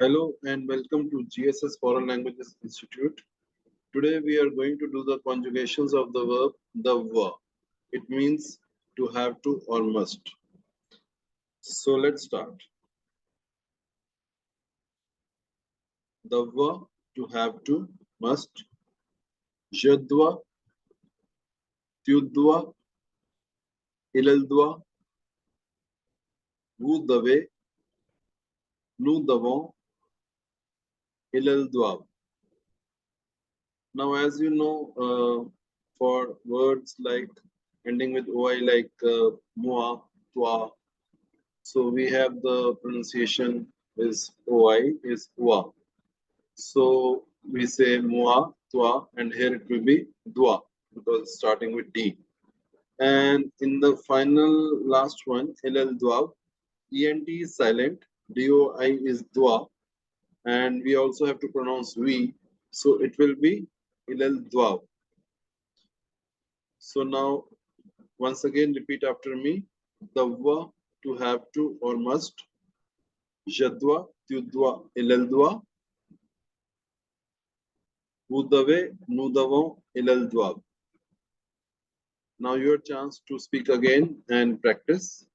Hello and welcome to GSS Foreign Languages Institute. Today we are going to do the conjugations of the verb devoir. It means to have to or must. So let's start. Devoir, to have to, must. Je dois, tu dois, il doit, vous devez, nous devons, ils doivent. Now, as you know, for words like ending with oi, like moi, toi, so we have the pronunciation is oi, is wa. So we say moi, toi, and here it will be dua because it's starting with D. And in the final last one, ll dua, ent is silent, doi is dua, and we also have to pronounce we, so it will be ll dua. So now, once again, repeat after me. Devoir, to have to or must. Je dois, tu dois, il doit. Vous devez, nous devons, ils doivent. Now your chance to speak again and practice.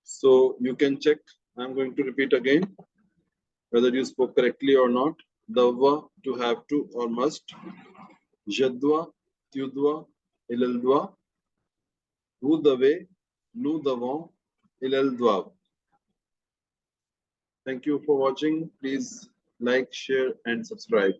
So you can check. I'm going to repeat again whether you spoke correctly or not. Devoir, to have to or must. Je dois, tu dois, il doit. Vous devez, nous devons, ils doivent. Thank you for watching. Please like, share, and subscribe.